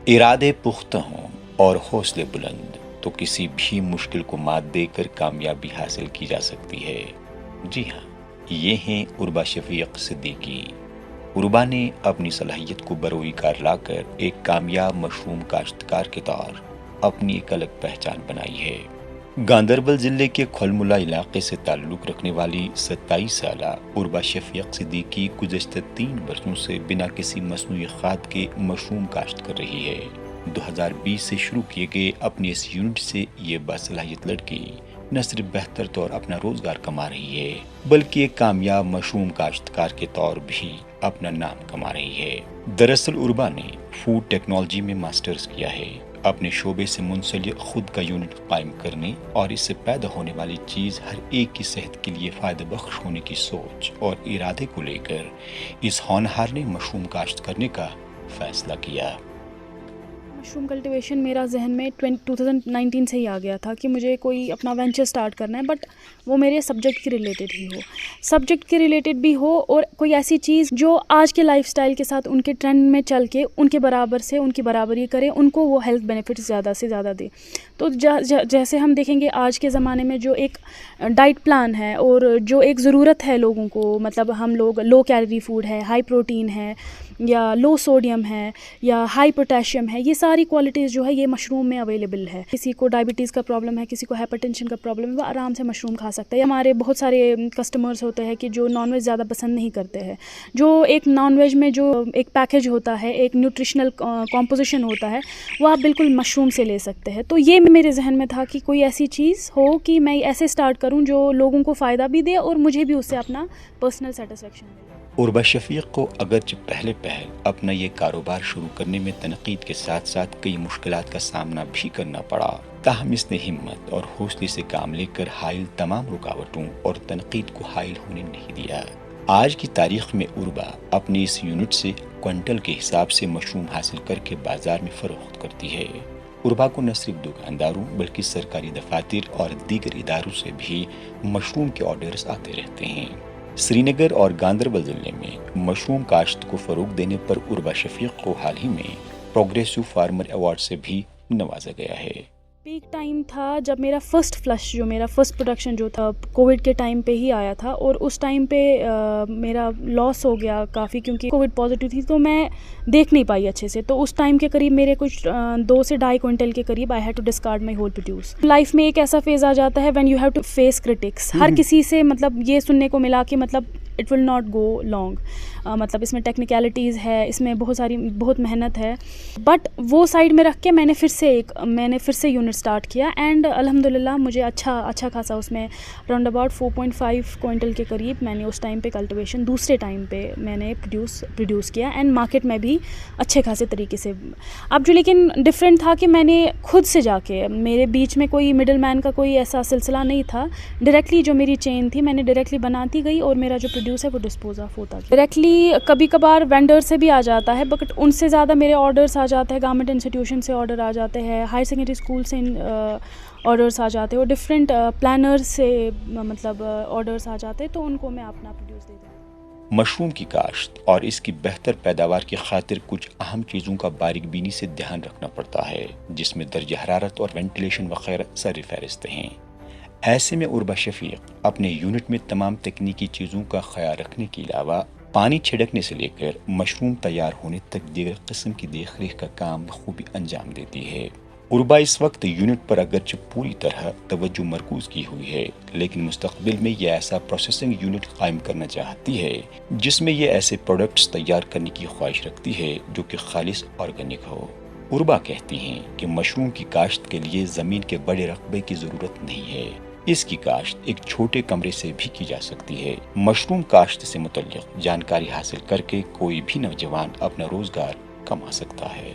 ارادے پختہ ہوں اور حوصلے بلند تو کسی بھی مشکل کو مات دے کر کامیابی حاصل کی جا سکتی ہے۔ جی ہاں، یہ ہیں عربا شفیق صدیقی۔ عربا نے اپنی صلاحیت کو بروئی کار لا کر ایک کامیاب مشروم کاشتکار کے طور اپنی ایک الگ پہچان بنائی ہے۔ گاندربل ضلع کے کھلملا علاقے سے تعلق رکھنے والی 27 سالہ عربا شفیق صدیقی گزشتہ 3 برسوں سے بنا کسی مصنوعی کھاد کے مشروم کاشت کر رہی ہے۔ 2020 سے شروع کیے گئے اپنے اس یونٹ سے یہ باصلاحیت لڑکی نہ صرف بہتر طور اپنا روزگار کما رہی ہے بلکہ ایک کامیاب مشروم کاشتکار کے طور بھی اپنا نام کما رہی ہے۔ دراصل عربا نے فوڈ ٹیکنالوجی میں ماسٹرز کیا ہے۔ اپنے شعبے سے منسلک خود کا یونٹ قائم کرنے اور اس سے پیدا ہونے والی چیز ہر ایک کی صحت کے لیے فائدہ بخش ہونے کی سوچ اور ارادے کو لے کر اس ہونہار نے مشروم کاشت کرنے کا فیصلہ کیا۔ مشروم کلٹیویشن میرا ذہن میں 2019 سے ہی آ گیا تھا کہ مجھے کوئی اپنا وینچر سٹارٹ کرنا ہے، بٹ وہ میرے سبجیکٹ کے ریلیٹڈ ہی ہو، سبجیکٹ کے ریلیٹڈ بھی ہو اور کوئی ایسی چیز جو آج کے لائف سٹائل کے ساتھ ان کے ٹرینڈ میں چل کے ان کے برابر سے ان کی برابری کرے، ان کو وہ ہیلتھ بینیفٹس زیادہ سے زیادہ دے۔ تو جیسے ہم دیکھیں گے آج کے زمانے میں جو ایک ڈائٹ پلان ہے اور جو ایک ضرورت ہے لوگوں کو، مطلب ہم لوگ لو کیلری فوڈ ہے، ہائی پروٹین ہے یا لو سوڈیم ہے یا ہائی پوٹیشیم ہے، یہ ساری کوالٹیز جو ہے یہ مشروم میں اویلیبل ہے۔ کسی کو ڈائبٹیز کا پرابلم ہے، کسی کو ہائپر ٹینشن کا پرابلم ہے، وہ آرام سے مشروم کھا سکتا ہے۔ ہمارے بہت سارے کسٹمرز ہوتے ہیں کہ جو نان ویج زیادہ پسند نہیں کرتے ہیں، جو ایک نان ویج میں جو ایک پیکیج ہوتا ہے، ایک نیوٹریشنل کمپوزیشن ہوتا ہے، وہ آپ بالکل مشروم سے لے سکتے ہیں۔ تو یہ میرے ذہن میں تھا کہ کوئی ایسی چیز ہو کہ میں ایسے اسٹارٹ کروں جو لوگوں کو فائدہ بھی دے اور مجھے بھی اس سے اپنا پرسنل سیٹسفیکشن ملے۔ عربا شفیق کو اگرچہ پہلے اپنا یہ کاروبار شروع کرنے میں تنقید کے ساتھ ساتھ کئی مشکلات کا سامنا بھی کرنا پڑا، تاہم اس نے ہمت اور حوصلے سے کام لے کر حائل تمام رکاوٹوں اور تنقید کو حائل ہونے نہیں دیا۔ آج کی تاریخ میں عربا اپنے اس یونٹ سے کوئنٹل کے حساب سے مشروم حاصل کر کے بازار میں فروخت کرتی ہے۔ عربا کو نہ صرف دکانداروں بلکہ سرکاری دفاتر اور دیگر اداروں سے بھی مشروم کے آرڈرز آتے رہتے ہیں۔ سری نگر اور گاندربل ضلع میں مشروم کاشت کو فروغ دینے پر عربا شفیق کو حال ہی میں پروگریسو فارمر ایوارڈ سے بھی نوازا گیا ہے۔ پیک ٹائم تھا جب میرا فرسٹ فلش جو میرا فرسٹ پروڈکشن جو تھا کووڈ کے ٹائم پہ ہی آیا تھا، اور اس ٹائم پہ میرا لاس ہو گیا کافی کیونکہ کووڈ پازیٹیو تھی، تو میں دیکھ نہیں پائی اچھے سے۔ تو اس ٹائم کے قریب میرے کچھ 2 سے 2.5 کوئنٹل کے قریب I had to discard my whole produce. Life میں ایک ایسا فیز آ جاتا ہے when you have to face critics. ہر کسی سے مطلب یہ سننے کو ملا کہ مطلب it will not go long, مطلب اس میں ٹیکنیکلٹیز ہے، اس میں بہت محنت ہے، بٹ وہ سائڈ میں رکھ کے میں نے پھر سے یونٹ اسٹارٹ کیا، اینڈ الحمدللہ مجھے اچھا خاصا اس میں راؤنڈ اباؤٹ 4.5 کوئنٹل کے قریب میں نے اس ٹائم پہ کلٹیویشن دوسرے ٹائم پہ میں نے پروڈیوس کیا، اینڈ مارکیٹ میں بھی اچھے خاصے طریقے سے۔ اب جو لیکن ڈفرینٹ تھا کہ میں نے خود سے جا کے، میرے بیچ میں کوئی مڈل مین کا کوئی ایسا سلسلہ نہیں تھا، ڈائریکٹلی جو میری چین تھی میں نے ڈائریکٹلی بناتی گئی اور میرا جو پروڈیوس ہے وہ ڈسپوز آف ہوتا گیا۔ ڈائریکٹلی کبھی کبھار وینڈر سے بھی آ جاتا ہے، بٹ ان سے زیادہ میرے آرڈرس آ جاتے ہیں، گورنمنٹ انسٹیٹیوشن سے آرڈر آ جاتے ہیں، ہائر سیکنڈری اسکول سے آرڈرس آ جاتے ہیں، اور ڈفرینٹ پلانرز سے مطلب آرڈرس آ جاتے ہیں، تو ان کو میں اپنا پروڈیوس دے دیتی ہوں۔ مشروم کی کاشت اور اس کی بہتر پیداوار کی خاطر کچھ اہم چیزوں کا باریک بینی سے دھیان رکھنا پڑتا ہے، جس میں درجہ حرارت اور وینٹیلیشن وغیرہ سر فہرست ہیں۔ ایسے میں عربا شفیق اپنے یونٹ میں تمام تکنیکی چیزوں کا خیال رکھنے کے علاوہ پانی چھڑکنے سے لے کر مشروم تیار ہونے تک دیگر قسم کی دیکھ ریکھ کا کام بخوبی انجام دیتی ہے۔ عربا اس وقت یونٹ پر اگرچہ پوری طرح توجہ مرکوز کی ہوئی ہے، لیکن مستقبل میں یہ ایسا پروسیسنگ یونٹ قائم کرنا چاہتی ہے جس میں یہ ایسے پروڈکٹس تیار کرنے کی خواہش رکھتی ہے جو کہ خالص آرگینک ہو۔ عربا کہتی ہیں کہ مشروم کی کاشت کے لیے زمین کے بڑے رقبے کی ضرورت نہیں ہے، اس کی کاشت ایک چھوٹے کمرے سے بھی کی جا سکتی ہے۔ مشروم کاشت سے متعلق جانکاری حاصل کر کے کوئی بھی نوجوان اپنا روزگار کما سکتا ہے۔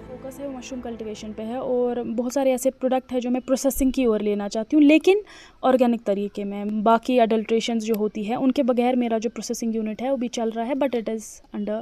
فوکس ہے وہ مشروم کلٹیویشن پہ ہے، اور بہت سارے ایسے پروڈکٹ ہیں جو میں پروسیسنگ کی اور لینا چاہتی ہوں، لیکن آرگینک طریقے میں۔ باقی اڈلٹریشنز جو ہوتی ہے ان کے بغیر میرا جو پروسیسنگ یونٹ ہے وہ بھی چل رہا ہے، بٹ اٹ از انڈر